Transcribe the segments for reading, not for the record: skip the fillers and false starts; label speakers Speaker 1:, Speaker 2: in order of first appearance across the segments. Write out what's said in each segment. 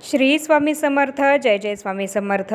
Speaker 1: श्री स्वामी समर्थ. जय जय स्वामी समर्थ.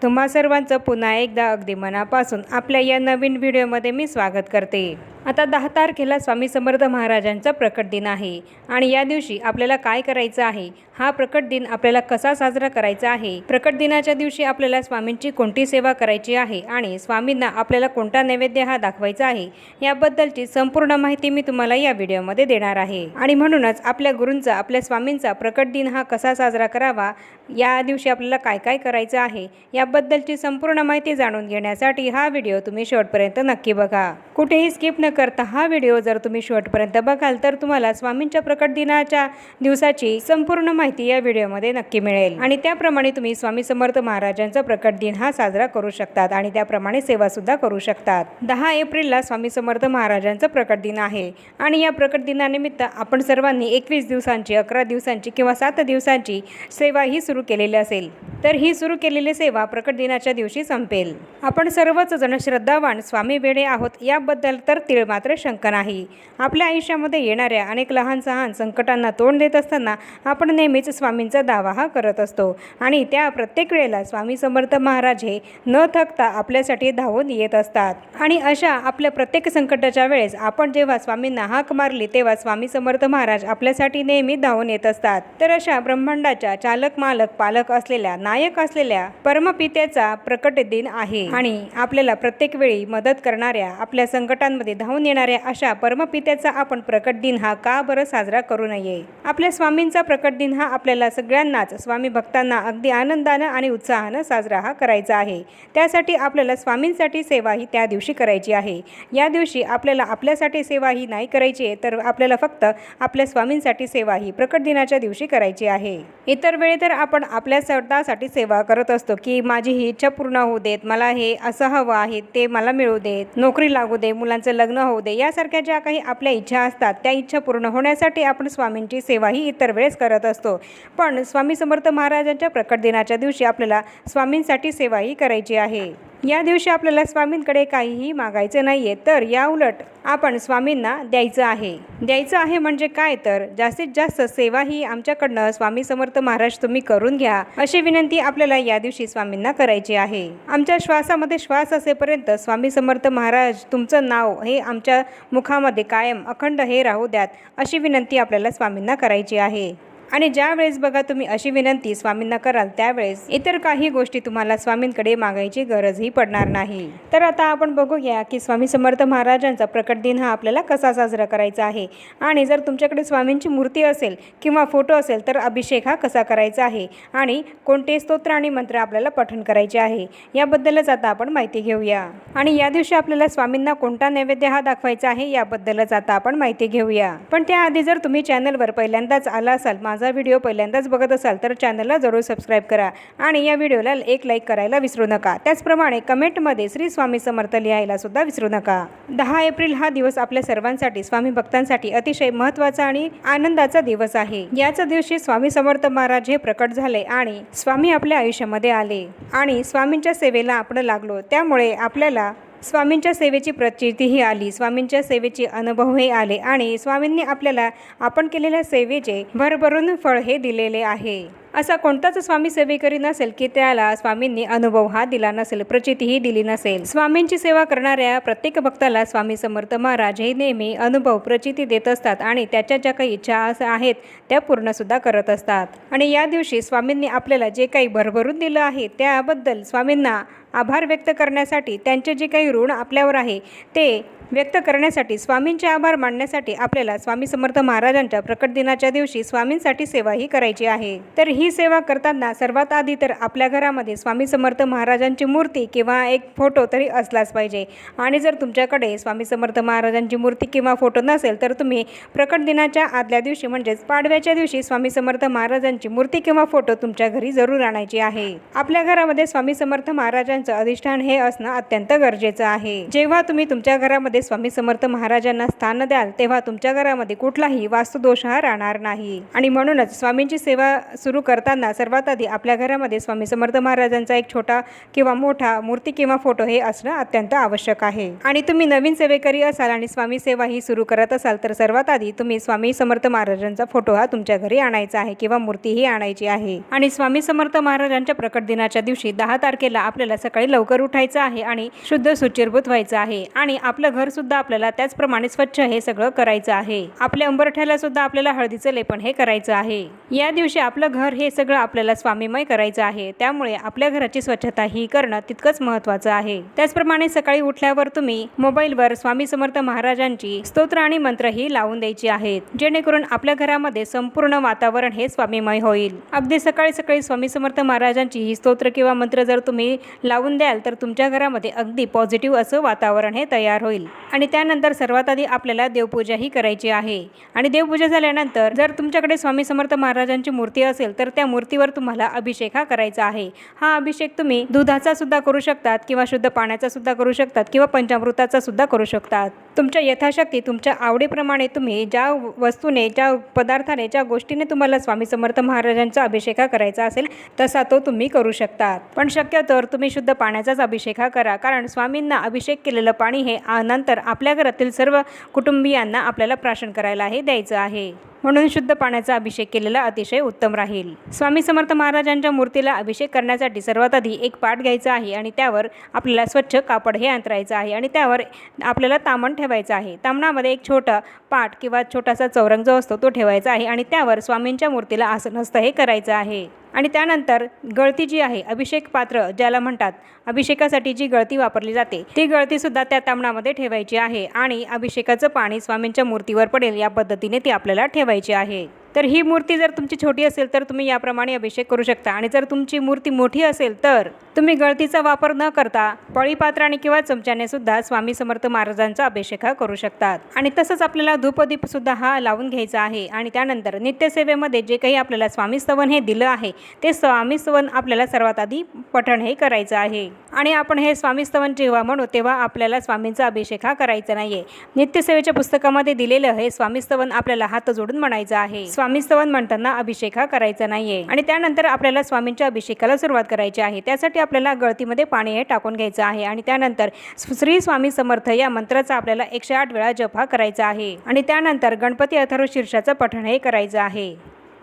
Speaker 1: तुम्हा सर्वांचं पुन्हा एकदा अगदी मनापासून आपल्या या नवीन व्हिडिओमध्ये मी स्वागत करते. आता 10 तारखेला स्वामी समर्थ महाराजांचा प्रकट दिन आहे आणि या दिवशी आपल्याला काय करायचं आहे, हा प्रकट दिन आपल्याला कसा साजरा करायचा आहे, प्रकट दिनाच्या दिवशी आपल्याला स्वामींची कोणती सेवा करायची आहे आणि स्वामींना आपल्याला कोणता नैवेद्य हा दाखवायचा आहे, याबद्दलची संपूर्ण माहिती मी तुम्हाला या व्हिडिओमध्ये देणार आहे. आणि म्हणूनच आपल्या गुरूंचा, आपल्या स्वामींचा प्रकट दिन हा कसा साजरा करावा, या दिवशी आपल्याला काय काय करायचं आहे, याबद्दलची संपूर्ण माहिती जाणून घेण्यासाठी हा व्हिडिओ तुम्ही शेवटपर्यंत नक्की बघा. कुठेही स्किप न करता हा व्हिडिओ जर तुम्ही शेवटपर्यंत बघाल तर तुम्हाला स्वामींच्या प्रकट दिनाच्या दिवसाची संपूर्ण माहिती या व्हिडिओमध्ये नक्की मिळेल आणि त्याप्रमाणे तुम्ही स्वामी समर्थ महाराजांचा प्रकट दिन हा साजरा करू शकतात आणि त्याप्रमाणे सेवा सुद्धा करू शकतात. 10 एप्रिलला स्वामी समर्थ महाराजांचा प्रकट दिन आहे आणि या प्रकट दिनानिमित्त आपण सर्वांनी 21 दिवसांची, 11 दिवसांची किंवा 7 दिवसांची सेवा ही सुरू केलेली असेल, तर ही सुरू केलेली सेवा प्रकट दिनाच्या दिवशी संपेल. आपण सर्वच जण श्रद्धावान स्वामी वेडे आहोत याबद्दल तर तीळ मात्र शंका नाही. आपल्या आयुष्यामध्ये येणाऱ्या अनेक लहान सहान संकटांना तोंड देत असताना आपण नेहमीच स्वामींचा दावा हा करत असतो आणि त्या प्रत्येक वेळेला स्वामी समर्थ महाराज हे न थकता आपल्यासाठी धावून येत असतात. आणि अशा आपल्या प्रत्येक संकटाच्या वेळेस आपण जेव्हा स्वामींना हाक मारली तेव्हा स्वामी समर्थ महाराज आपल्यासाठी नेहमी धावून येत असतात. तर अशा ब्रह्मांडाच्या चालक, मालक, पालक असलेल्या, नायक असलेल्या परमपित्याचा प्रकट दिन आहे आणि आपल्याला प्रत्येक वेळी मदत करणाऱ्या, आपल्या संकटांमध्ये धावून येणाऱ्या अशा परमपित्याचा आपण प्रकट दिन हा का बरं साजरा करू नये. आपल्या स्वामींचा प्रकट दिन हा आपल्याला सगळ्यांनाच, स्वामी भक्तांना अगदी आनंदानं आणि उत्साहानं साजरा हा करायचा आहे. त्यासाठी आपल्याला स्वामींसाठी सेवा ही त्या दिवशी करायची आहे. या दिवशी आपल्याला आपल्यासाठी सेवा ही नाही करायची आहे, तर आपल्याला फक्त आपल्या स्वामींसाठी सेवा ही प्रकट दिनाच्या दिवशी करायची आहे. इतर वेळी तर आपण आपल्या स्वतःसाठी सेवा करत असतो की माझी ही इच्छा पूर्ण होऊ देत, मला हे असं हवं आहे, ते मला मिळू देत, नोकरी लागू दे, मुलांचं लग्न होऊ दे, यासारख्या ज्या काही आपल्या इच्छा असतात त्या इच्छा पूर्ण होण्यासाठी आपण स्वामींची सेवा ही इतर वेळेस करत असतो. पण स्वामी समर्थ महाराजांच्या प्रकट दिनाच्या दिवशी आपल्याला स्वामींसाठी सेवा ही करायची आहे. या दिवशी आपल्याला स्वामींकडे काहीही मागायचं नाही आहे, तर या उलट आपण स्वामींना द्यायचं आहे. द्यायचं आहे म्हणजे काय, तर जास्तीत जास्त सेवा ही आमच्याकडनं स्वामी समर्थ महाराज तुम्ही करून घ्या, अशी विनंती आपल्याला या दिवशी स्वामींना करायची आहे. आमच्या श्वासामध्ये श्वास असेपर्यंत स्वामी समर्थ महाराज तुमचं नाव हे आमच्या मुखामध्ये कायम अखंड हे राहू द्यात, अशी विनंती आपल्याला स्वामींना करायची आहे. आणि ज्या वेळेस बघा तुम्ही अशी विनंती स्वामींना कराल त्यावेळेस इतर काही गोष्टी तुम्हाला स्वामींकडे मागायची गरजही पडणार नाही. तर आता आपण बघूया की स्वामी समर्थ महाराजांचा प्रकट दिन हा आपल्याला कसा साजरा करायचा आहे आणि जर तुमच्याकडे स्वामींची मूर्ती असेल किंवा फोटो असेल तर अभिषेक हा कसा करायचा आहे आणि कोणते स्तोत्र आणि मंत्र आपल्याला पठण करायचे आहे, याबद्दलच आता आपण माहिती घेऊया. आणि या दिवशी आपल्याला स्वामींना कोणता नैवेद्य हा दाखवायचा आहे याबद्दलच आता आपण माहिती घेऊया. पण त्याआधी जर तुम्ही चॅनलवर पहिल्यांदाच आला असाल, माझा व्हिडिओ पहिल्यांदाच बघत असाल, तर चॅनलला जरूर सबस्क्राईब करा आणि या व्हिडिओला एक लाईक करायला विसरू नका. त्याचप्रमाणे कमेंटमध्ये श्री स्वामी समर्थ लिहायला सुद्धा विसरू नका. 10 एप्रिल हा दिवस आपल्या सर्वांसाठी, स्वामी भक्तांसाठी अतिशय महत्त्वाचा आणि आनंदाचा दिवस आहे. याच दिवशी स्वामी समर्थ महाराज हे प्रकट झाले आणि स्वामी आपल्या आयुष्यामध्ये आले आणि स्वामींच्या सेवेला आपण लागलो. त्यामुळे आपल्याला स्वामींच्या सेवेची प्रचितीही आली, स्वामींच्या सेवेचे अनुभवही आले आणि स्वामींनी आपल्याला आपण केलेल्या सेवेचे भरभरून फळ हे दिलेले आहे. असा कोणताच स्वामी सेवेकरी नसेल की त्याला स्वामींनी अनुभव हा दिला नसेल, प्रचितीही दिली नसेल. स्वामींची सेवा करणाऱ्या प्रत्येक भक्ताला स्वामी समर्थ महाराज हे नेहमी अनुभव, प्रचिती देत असतात आणि त्याच्या ज्या काही इच्छा आहेत त्या पूर्ण सुद्धा करत असतात. आणि या दिवशी स्वामींनी आपल्याला जे काही भरभरून दिलं आहे त्याबद्दल स्वामींना आभार व्यक्त करण्यासाठी, त्यांचे जे काही ऋण आपल्यावर आहे ते व्यक्त करण्यासाठी, स्वामींचे आभार मानण्यासाठी आपल्याला स्वामी समर्थ महाराजांच्या प्रकट दिनाच्या दिवशी स्वामींसाठी सेवा ही करायची आहे. तर ही सेवा करताना सर्वात आधी तर आपल्या घरामध्ये स्वामी समर्थ महाराजांची मूर्ती किंवा एक फोटो तरी असलाच पाहिजे. आणि जर तुमच्याकडे स्वामी समर्थ महाराजांची मूर्ती किंवा फोटो नसेल तर तुम्ही प्रकट दिनाच्या आदल्या दिवशी म्हणजेच पाडव्याच्या दिवशी स्वामी समर्थ महाराजांची मूर्ती किंवा फोटो तुमच्या घरी जरूर आणायची आहे. आपल्या घरामध्ये स्वामी समर्थ महाराजांचं अधिष्ठान हे असणं अत्यंत गरजेचं आहे. जेव्हा तुम्ही तुमच्या घरामध्ये घरामध्ये स्वामी समर्थ महाराजांना स्थान द्याल तेव्हा तुमच्या घरामध्ये कुठलाही वास्तुदोष हा राहणार नाही। आणि म्हणूनच स्वामींची सेवा सुरू करताना सर्वात आधी आपल्या घरामध्ये स्वामी समर्थ महाराजांचा एक छोटा किंवा मोठा मूर्ती किंवा फोटो हे असणं अत्यंत आवश्यक आहे। आणि तुम्ही नवीन सेवेकरी असाल आणि स्वामी सेवा ही सुरू करत असाल तर सर्वात आधी तुम्ही स्वामी समर्थ महाराजांचा फोटो हा तुमच्या घरी आणायचा आहे किंवा मूर्तीही आणायची आहे। आणि स्वामी समर्थ महाराजांच्या प्रकट दिनाच्या दिवशी 10 तारखेला आपल्याला सकाळी लवकर उठायचं आहे आणि शुद्ध शुचिर्भूत व्हायचं आहे आणि आपलं घर सुद्धा आपल्याला त्याचप्रमाणे स्वच्छ हे सगळं करायचं आहे। आपल्या अंबरठ्याला सुद्धा आपल्याला हळदीचं लेपन हे करायचं आहे। या दिवशी आपलं घर हे सगळं आपल्याला स्वामीमय करायचं आहे, त्यामुळे आपल्या घराची स्वच्छता ही करणं तितकंच महत्त्वाचं आहे। त्याचप्रमाणे सकाळी उठल्यावर तुम्ही मोबाईलवर स्वामी समर्थ महाराजांची स्तोत्र आणि मंत्र ही लावून द्यायची आहेत, जेणेकरून आपल्या घरामध्ये संपूर्ण वातावरण हे स्वामीमय होईल। अगदी सकाळी सकाळी स्वामी समर्थ महाराजांची ही स्तोत्र किंवा मंत्र जर तुम्ही लावून द्याल तर तुमच्या घरामध्ये अगदी पॉझिटिव्ह असं वातावरण हे तयार होईल। आणि त्यानंतर सर्वात आधी आपल्याला देवपूजा ही करायची आहे। आणि देवपूजा झाल्यानंतर जर तुमच्याकडे स्वामी समर्थ महाराजांची मूर्ती असेल तर त्या मूर्तीवर तुम्हाला अभिषेक हा करायचा आहे। हा अभिषेक तुम्ही दुधाचा सुद्धा करू शकतात किंवा शुद्ध पाण्याचा सुद्धा करू शकतात किंवा पंचामृताचा सुद्धा करू शकतात। तुमच्या यथाशक्ती तुमच्या आवडीप्रमाणे तुम्ही ज्या वस्तूने, ज्या पदार्थाने, ज्या गोष्टीने तुम्हाला स्वामी समर्थ महाराजांचा अभिषेक हा करायचा असेल तसा तो तुम्ही करू शकतात। पण शक्यतो तुम्ही शुद्ध पाण्याचाच अभिषेक हा करा, कारण स्वामींना अभिषेक केलेलं पाणी हे नंतर आपल्या घरातील सर्व कुटुंबियांना आपल्याला प्राशन करायला हे द्यायचं आहे। म्हणून शुद्ध पाण्याचा अभिषेक केलेला अतिशय उत्तम राहील। स्वामी समर्थ महाराजांच्या मूर्तीला अभिषेक करण्यासाठी सर्वात आधी एक पाट घ्यायचा आहे आणि त्यावर आपल्याला स्वच्छ कापड हे अंतरायचं आहे आणि त्यावर आपल्याला तामण ठेवायचं आहे। तामणामध्ये एक छोटा पाट किंवा छोटासा चौरंग जो असतो तो ठेवायचा आहे आणि त्यावर स्वामींच्या मूर्तीला आसनस्थ हे करायचं आहे। आणि त्यानंतर गळती जी आहे, अभिषेक पात्र ज्याला म्हणतात, अभिषेकासाठी जी गळती वापरली जाते ती गळती सुद्धा त्या तामणामध्ये ठेवायची आहे आणि अभिषेकाचं पाणी स्वामींच्या मूर्तीवर पडेल या पद्धतीने ती आपल्याला ठेवायची आहे। तर ही मूर्ती जर तुमची छोटी असेल तर तुम्ही याप्रमाणे अभिषेक करू शकता आणि जर तुमची मूर्ती मोठी असेल तर तुम्ही गळतीचा वापर न करता पळीपात्राने किंवा चमच्याने सुद्धा स्वामी समर्थ महाराजांचा अभिषेक हा करू शकतात। आणि तसंच आपल्याला धूपदीप सुद्धा हा लावून घ्यायचा आहे। आणि त्यानंतर नित्यसेवेमध्ये जे काही आपल्याला स्वामी स्तवन हे दिलं आहे ते स्वामी स्तवन आपल्याला सर्वात आधी पठण हे करायचं आहे। आणि आपण हे स्वामी स्तवन जेव्हा म्हणू तेव्हा आपल्याला स्वामींचा अभिषेक हा करायचा नाहीये। नित्यसेवेच्या पुस्तकामध्ये दिलेलं हे स्वामी स्तवन आपल्याला हात जोडून म्हणायचं आहे। स्वामी स्तवन म्हणताना अभिषेक हा करायचा नाहीये। आणि त्यानंतर आपल्याला स्वामींच्या अभिषेकाला सुरुवात करायची आहे। त्यासाठी आपल्याला गळतीमध्ये पाणी हे टाकून घ्यायचं आहे आणि त्यानंतर श्री स्वामी समर्थ या मंत्राचा आपल्याला 108 वेळा जप हा करायचा आहे। आणि त्यानंतर गणपती अथर्व शीर्षाचं पठण हे करायचं आहे।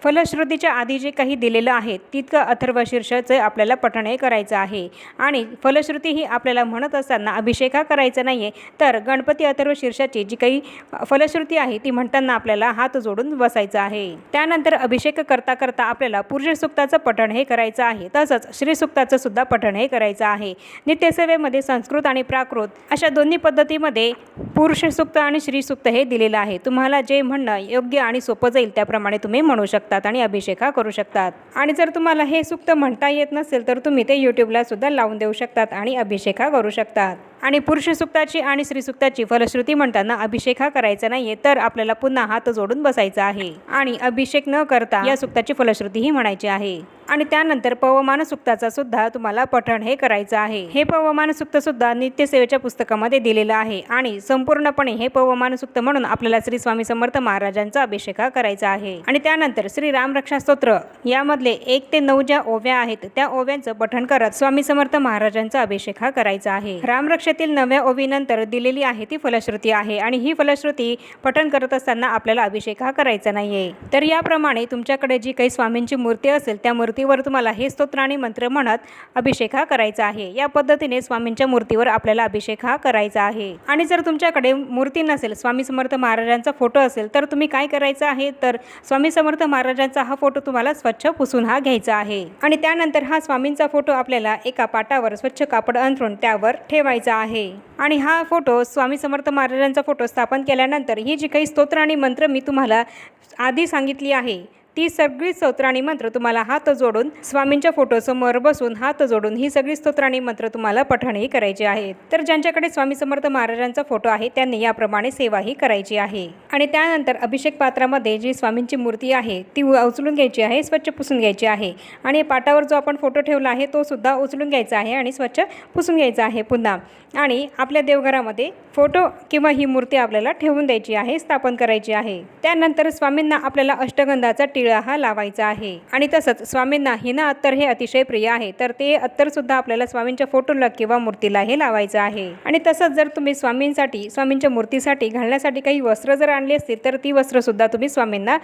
Speaker 1: फलश्रुतीच्या आधी जे काही दिलेलं आहे तितकं अथर्व शीर्षाचं आपल्याला पठण हे करायचं आहे। आणि फलश्रुती ही आपल्याला म्हणत असताना अभिषेक हा करायचा नाहीये, तर गणपती अथर्व शीर्षाची जी काही फलश्रुती आहे ती म्हणताना आपल्याला हात जोडून बसायचा आहे। त्यानंतर अभिषेक करता करता आपल्याला पुरुष सूक्ताचं पठण हे करायचं आहे, तसंच श्री सूक्ताचं सुद्धा पठण हे करायचं आहे। नित्यसेवेमध्ये संस्कृत आणि प्राकृत अशा दोन्ही पद्धतीमध्ये पुरुष सूक्त आणि श्री सूक्त हे दिलेलं आहे। तुम्हाला जे म्हणणं योग्य आणि सोपं जाईल त्याप्रमाणे तुम्ही म्हणू शकता आणि अभिषेक हा करू शकतात। आणि जर तुम्हाला हे सूक्त म्हणता येत नसेल तर तुम्ही ते यूट्यूबला सुद्धा लावून देऊ शकतात आणि अभिषेक हा करू शकतात। आणि पुरुष सूक्ताची आणि श्री सूक्ताची फलश्रुती म्हणताना अभिषेक हा करायचा नाहीये, तर आपल्याला पुन्हा हात जोडून बसायचा आहे आणि अभिषेक न करता या सूक्ताची फलश्रुती ही म्हणायची आहे। आणि त्यानंतर पवमान सूक्ताचा सुद्धा तुम्हाला पठण हे करायचं आहे। हे पवमान सूक्त सुद्धा नित्यसेवेच्या पुस्तकामध्ये दिलेलं आहे आणि संपूर्णपणे हे पवमान सूक्त म्हणून आपल्याला श्री स्वामी समर्थ महाराजांचा अभिषेक हा करायचा आहे। आणि त्यानंतर श्री राम रक्षा स्तोत्र यामधले 1 ते 9 ज्या ओव्या आहेत त्या ओव्यांचं पठण करत स्वामी समर्थ महाराजांचा अभिषेक हा करायचा आहे। रामरक्षेतील 9व्या ओवीनंतर दिलेली आहे ती फलश्रुती आहे आणि ही फलश्रुती पठण करत असताना आपल्याला अभिषेक हा करायचा नाहीये। तर याप्रमाणे तुमच्याकडे जी काही स्वामींची मूर्ती असेल त्या मूर्तीवर तुम्हाला हे स्तोत्र आणि मंत्र म्हणत अभिषेक हा करायचा आहे। या पद्धतीने स्वामींच्या मूर्तीवर आपल्याला अभिषेक हा करायचा आहे। आणि जर तुमच्याकडे मूर्ती नसेल, स्वामी समर्थ महाराजांचा फोटो असेल तर तुम्ही काय करायचं आहे, तर स्वामी समर्थ महाराजांचा हा फोटो तुम्हाला स्वच्छ पुसून हा घ्यायचा आहे। आणि त्यानंतर हा स्वामींचा फोटो आपल्याला एका पाटावर स्वच्छ कापड अंथरून त्यावर ठेवायचा आहे। आणि हा फोटो स्वामी समर्थ महाराजांचा फोटो स्थापन केल्यानंतर ही जी काही स्तोत्र आणि मंत्र मी तुम्हाला आधी सांगितली आहे ती सगळी स्तोत्राणी मंत्र तुम्हाला हात जोडून स्वामींच्या फोटोसमोर बसून हात जोडून ही सगळी स्तोत्राणी मंत्र तुम्हाला पठणही करायची आहेत। तर ज्यांच्याकडे स्वामी समर्थ महाराजांचा फोटो आहे त्यांनी याप्रमाणे सेवाही करायची आहे। आणि त्यानंतर अभिषेक पात्रामध्ये जी स्वामींची मूर्ती आहे ती उचलून घ्यायची आहे, स्वच्छ पुसून घ्यायची आहे। आणि पाटावर जो आपण फोटो ठेवला आहे तो सुद्धा उचलून घ्यायचा आहे आणि स्वच्छ पुसून घ्यायचा आहे पुन्हा। आणि आपल्या देवघरामध्ये फोटो किंवा ही मूर्ती आपल्याला ठेवून द्यायची आहे, स्थापन करायची आहे। त्यानंतर स्वामींना आपल्याला अष्टगंधाचा टिळा हा लावायचा आहे। आणि तसंच स्वामींना हिना अत्तर हे अतिशय प्रिय आहे, तर ते अत्तर सुद्धा आपल्याला स्वामींच्या फोटोला किंवा मूर्तीला हे लावायचं आहे। आणि तसंच जर तुम्ही स्वामींसाठी स्वामींच्या मूर्तीसाठी घालण्यासाठी काही वस्त्र जर आणली असतील तर ती वस्त्र सुद्धा तुम्ही स्वामींना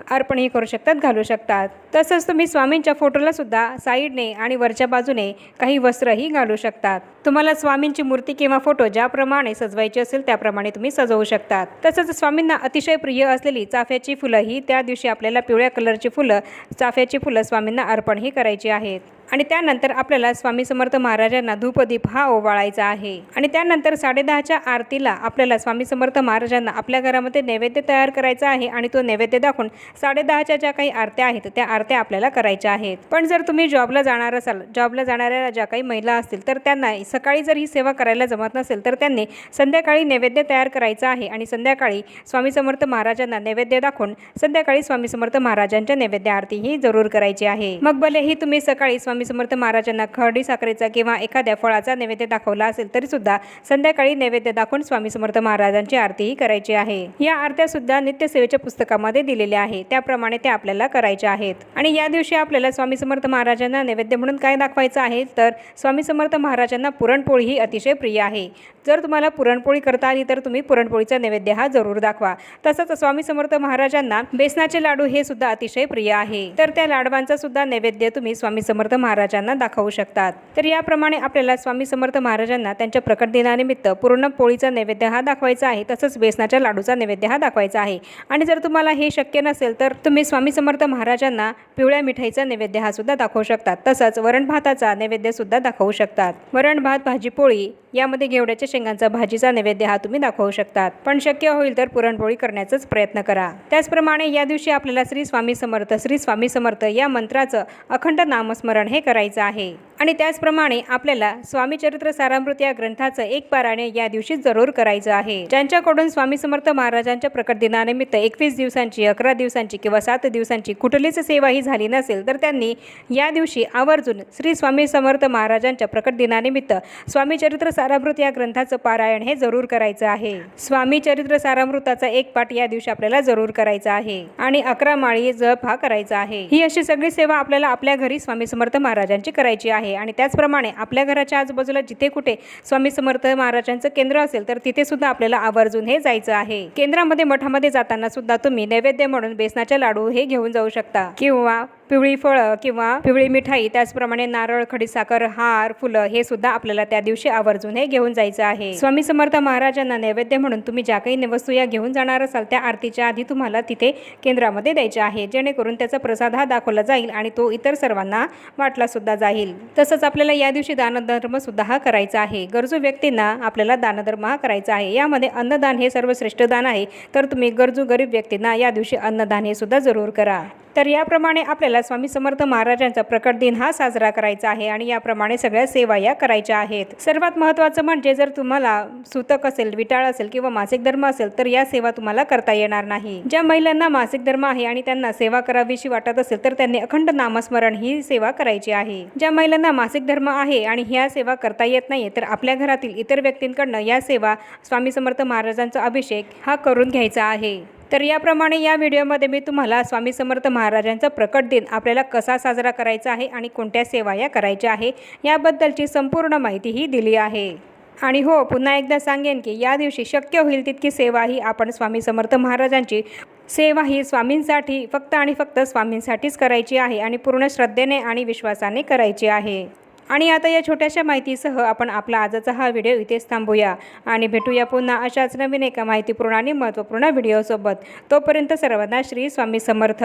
Speaker 1: अर्पणही करू शकतात, घालू शकतात। तसंच तुम्ही स्वामींच्या फोटोला सुद्धा साईडने आणि वरच्या बाजूने काही वस्त्रही घालू शकतात। तुम्हाला स्वामींची मूर्ती किंवा फोटो ज्याप्रमाणे सजवायची असेल त्याप्रमाणे तुम्ही सजवू शकतात। तसंच स्वामींना अतिशय प्रिय असलेली चाफ्याची फुलं ही त्या दिवशी आपल्याला पिवळ्या कलरची फुलं, चाफ्याची फुलं स्वामींना अर्पणही करायची आहेत। आणि त्यानंतर आपल्याला स्वामी समर्थ महाराजांना धूपदीप हा ओवाळायचा आहे। आणि त्यानंतर 10:30च्या आरतीला आपल्याला स्वामी समर्थ महाराजांना आपल्या घरामध्ये नैवेद्य तयार करायचा आहे आणि तो नैवेद्य दाखवून 10:30च्या ज्या काही आरत्या आहेत त्या आरत्या आपल्याला करायच्या आहेत। पण जर तुम्ही जॉबला जाणार असाल, जॉबला जाणाऱ्या ज्या काही महिला असतील तर त्यांना सकाळी जर ही सेवा करायला जमत नसेल तर त्यांनी संध्याकाळी नैवेद्य तयार करायचा आहे आणि संध्याकाळी स्वामी समर्थ महाराजांना नैवेद्य दाखवून संध्याकाळी स्वामी समर्थ महाराजांच्या नैवेद्य आरती ही जरूर करायची आहे। मग भलेही तुम्ही सकाळी स्वामी समर्थ महाराजांना खर्डी साखरेचा किंवा एखाद्या फळाचा नैवेद्य दाखवला असेल तरी सुद्धा संध्याकाळी नैवेद्य दाखवून स्वामी समर्थ महाराजांची आरतीही करायची आहे। या आरत्या सुद्धा नित्यसेवेच्या पुस्तकामध्ये दिलेल्या आहे, त्याप्रमाणे त्या आपल्याला करायच्या आहेत। आणि या दिवशी आपल्याला स्वामी समर्थ महाराजांना नैवेद्य म्हणून काय दाखवायचं आहे तर स्वामी समर्थ महाराजांना पुरणपोळी ही अतिशय प्रिय आहे। जर तुम्हाला पुरणपोळी करता आली तर तुम्ही पुरणपोळीचा नैवेद्य हा जरूर दाखवा। तसंच स्वामी समर्थ महाराजांना बेसनाचे लाडू हे सुद्धा अतिशय प्रिय आहे, तर त्या लाडवांचा सुद्धा नैवेद्य तुम्ही स्वामी समर्थ महाराजांना दाखवू शकतात। तर याप्रमाणे आपल्याला स्वामी समर्थ महाराजांना त्यांच्या प्रकट दिनानिमित्त पुरणपोळीचा नैवेद्य हा दाखवायचा आहे, तसंच बेसनाच्या लाडूचा नैवेद्य हा दाखवायचा आहे। आणि जर तुम्हाला हे शक्य नसेल तर तुम्ही स्वामी समर्थ महाराजांना पिवळ्या मिठाईचा नैवेद्य हा सुद्धा दाखवू शकतात। तसंच वरण भाताचा नैवेद्य सुद्धा दाखवू शकतात। वरण भात, भाजी पोळी यामध्ये घेवड्याच्या शेंगांचा भाजीचा नैवेद्य हा तुम्ही दाखवू शकतात। पण शक्य होईल तर पुरणपोळी करण्याचाच प्रयत्न करा। त्याचप्रमाणे या दिवशी आपल्याला श्री स्वामी समर्थ या मंत्राचं अखंड नामस्मरण हे करायचं आहे। आणि त्याचप्रमाणे आपल्याला स्वामी चरित्र सारामृत या ग्रंथाचं एक पारायण या दिवशी जरूर करायचं आहे। ज्यांच्याकडून स्वामी समर्थ महाराजांच्या प्रकट दिनानिमित्त 21 दिवसांची, 11 दिवसांची किंवा 7 दिवसांची कुठलीच सेवा ही झाली नसेल तर त्यांनी या दिवशी आवर्जून श्री स्वामी समर्थ महाराजांच्या प्रकट दिनानिमित्त स्वामी चरित्र सारामृत या ग्रंथाचं पारायण हे जरूर करायचं आहे। स्वामी चरित्र सारामृताचा एक पाठ या दिवशी आपल्याला जरूर करायचा आहे आणि 11 माळी जप हा करायचा आहे। ही अशी सगळी सेवा आपल्याला आपल्या घरी स्वामी समर्थ महाराजांची करायची आहे। आणि त्याचप्रमाणे आपल्या घराच्या आजूबाजूला जिथे कुठे स्वामी समर्थ महाराजांचं केंद्र असेल तर तिथे सुद्धा आपल्याला आवर्जून हे जायचं आहे। केंद्रामध्ये, मठामध्ये जाताना सुद्धा तुम्ही नैवेद्य म्हणून बेसनाचे लाडू हे घेऊन जाऊ शकता किंवा पिवळी फळं किंवा पिवळी मिठाई, त्याचप्रमाणे नारळ, खडीसाखर, हार, फुलं हे सुद्धा आपल्याला त्या दिवशी आवर्जून हे घेऊन जायचं आहे। स्वामी समर्थ महाराजांना नैवेद्य म्हणून तुम्ही ज्या काही वस्तू या घेऊन जाणार असाल त्या आरतीच्या आधी तुम्हाला तिथे केंद्रामध्ये द्यायच्या आहे, जेणेकरून त्याचा प्रसाद हा दाखवला जाईल आणि तो इतर सर्वांना वाटला सुद्धा जाईल। तसंच आपल्याला या दिवशी दानधर्म सुद्धा हा करायचा आहे। गरजू व्यक्तींना आपल्याला दानधर्म हा करायचा आहे। यामध्ये अन्नदान हे सर्वश्रेष्ठ दान आहे, तर तुम्ही गरजू गरीब व्यक्तींना या दिवशी अन्नदान हे सुद्धा जरूर करा। तर याप्रमाणे आपल्याला स्वामी समर्थ महाराजांचा प्रकट दिन हा साजरा करायचा आहे आणि याप्रमाणे सगळ्या सेवा या करायच्या आहेत। सर्वात महत्त्वाचं म्हणजे जर तुम्हाला सूतक असेल, विटाळ असेल किंवा मासिक धर्म असेल तर या सेवा तुम्हाला करता येणार नाही। ज्या महिलांना मासिक धर्म आहे आणि त्यांना सेवा करावीशी वाटत असेल तर त्यांनी अखंड नामस्मरण ही सेवा करायची आहे। ज्या महिलांना मासिक धर्म आहे आणि ह्या सेवा करता येत नाही तर आपल्या घरातील इतर व्यक्तींकडनं या सेवा स्वामी समर्थ महाराजांचा अभिषेक हा करून घ्यायचा आहे। तर याप्रमाणे या व्हिडिओमध्ये मी तुम्हाला स्वामी समर्थ महाराजांचा प्रकट दिन आपल्याला कसा साजरा करायचा आहे आणि कोणत्या सेवा या करायच्या आहे याबद्दलची संपूर्ण माहिती ही दिली आहे। आणि हो, पुन्हा एकदा सांगेन की या दिवशी शक्य होईल तितकी सेवा ही आपण स्वामी समर्थ महाराजांची सेवा ही स्वामींसाठी फक्त आणि फक्त स्वामींसाठीच करायची आहे आणि पूर्ण श्रद्धेने आणि विश्वासाने करायची आहे। आणि आता या छोट्याशा माहितीसह आपण आपला आजचा हा व्हिडिओ इथेच थांबूया आणि भेटूया पुन्हा अशाच नवीन एका माहितीपूर्ण आणि महत्त्वपूर्ण व्हिडिओसोबत। तोपर्यंत सर्वांना श्री स्वामी समर्थ।